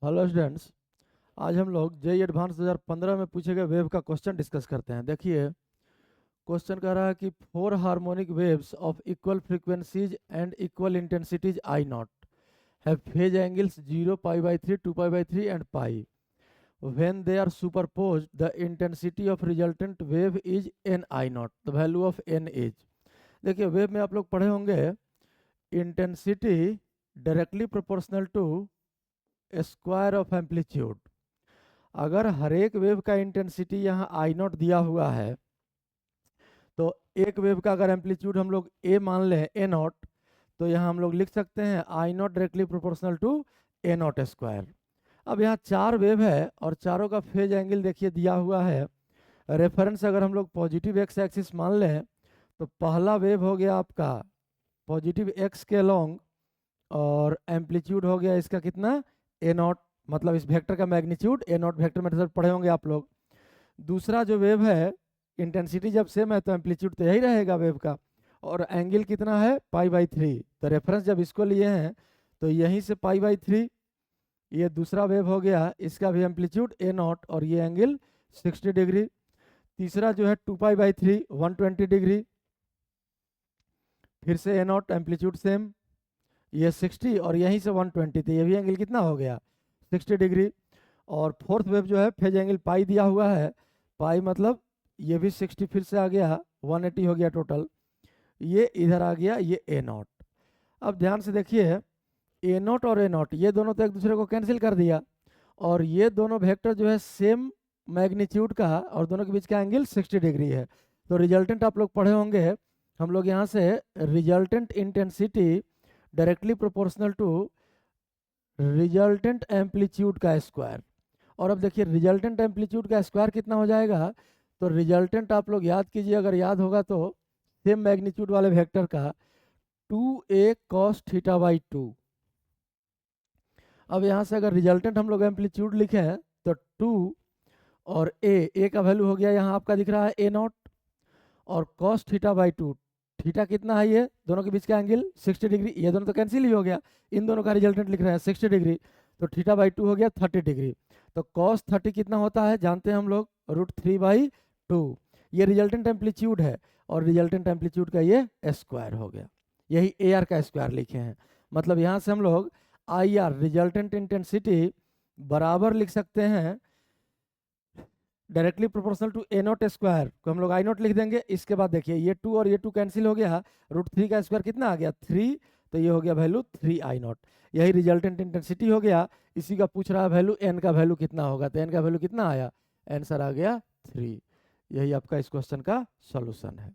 Hello students. आज हम लोग जेई एडवांस 2015 में पूछे गए वेव का क्वेश्चन डिस्कस करते हैं। देखिए, क्वेश्चन कह रहा है कि four harmonic waves of equal frequencies and equal intensities I nought have phase angles 0, π/3, 2π/3 and pi. When they are superposed the intensity of resultant wave is n I nought. The value of n is. देखिए, wave में आप लोग पढ़े होंगे intensity directly proportional to square of amplitude. अगर हर एक wave का इंटेंसिटी यहाँ आई नॉट दिया हुआ है तो एक वेव का अगर एम्पलीट्यूड हम लोग ए मान लें, ए नॉट, तो यहाँ हम लोग लिख सकते हैं I nought directly proportional to A not square. अब यहाँ चार वेव है और चारों का फेज एंगल देखिए दिया हुआ है। रेफरेंस अगर हम लोग पॉजिटिव एक्स एक्सिस मान लें तो पहला वेव हो गया आपका पॉजिटिव एक्स के लॉन्ग और एम्पलीट्यूड हो गया इसका कितना, ए नॉट, मतलब इस वेक्टर का magnitude A not vector method पढ़े होंगे आप लोग। दूसरा जो वेव है इंटेंसिटी जब सेम है तो एम्पलीट्यूड तो यही रहेगा वेव का, और एंगल कितना है π/3। तो रेफरेंस जब इसको लिए हैं तो यहीं से π/3, ये दूसरा वेव हो गया, इसका भी एम्पलीट्यूड ए नॉट और ये एंगल 60 डिग्री। तीसरा जो है 2π/3 120 डिग्री, फिर से ए नॉट एम्पलीट्यूड सेम, ये 60 और यहीं से 120, तो ये भी एंगल कितना हो गया 60 डिग्री। और फोर्थ वेव जो है फेज एंगल पाई दिया हुआ है, पाई मतलब ये भी 60 फिर से आ गया 180 हो गया टोटल, ये इधर आ गया ये ए नॉट। अब ध्यान से देखिए, ए नॉट और ए नॉट ये दोनों तो एक दूसरे को कैंसिल कर दिया, और ये दोनों वेक्टर जो है सेम मैग्नीट्यूड का और दोनों के बीच का एंगल 60 डिग्री है। तो रिजल्टेंट आप लोग पढ़े होंगे, हम लोग यहाँ से resultant intensity directly proportional to resultant amplitude का स्क्वायर। और अब देखिए रिजल्टेंट एम्पलीट्यूड का स्क्वायर कितना हो जाएगा, तो रिजल्टेंट आप लोग याद कीजिए, अगर याद होगा तो सेम मैग्नीट्यूड वाले वेक्टर का 2a cos θ/2। अब यहाँ से अगर रिजल्टेंट हम लोग एम्पलीट्यूड लिखें तो 2 और a का वैल्यू हो गया यहाँ आपका दिख रहा है ए नॉट, और cos θ/2, थीटा कितना है, ये दोनों के बीच का एंगल 60 डिग्री, ये दोनों तो कैंसिल ही हो गया, इन दोनों का रिजल्टेंट लिख रहे हैं 60 डिग्री, तो θ/2 हो गया 30 डिग्री। तो cos 30 कितना होता है जानते हैं हम लोग, √3/2। ये रिजल्टेंट एम्पलीट्यूड है और रिजल्टेंट एम्पलीट्यूड का ये स्क्वायर हो गया, यही ए आर का स्क्वायर लिखे हैं। मतलब यहाँ से हम लोग आई आर रिजल्टेंट इंटेंसिटी बराबर लिख सकते हैं directly proportional to A not square को हम लोग आई नॉट लिख देंगे। इसके बाद देखिए ये 2 और ये 2 कैंसिल हो गया, √3 का स्क्वायर कितना आ गया 3, तो ये हो गया वैल्यू 3i0। यही रिजल्टेंट इंटेंसिटी हो गया। इसी का पूछ रहा है वैल्यू, एन का वैल्यू कितना होगा, तो एन का वैल्यू कितना आया, आंसर आ गया 3। यही आपका इस क्वेश्चन का सॉल्यूशन है।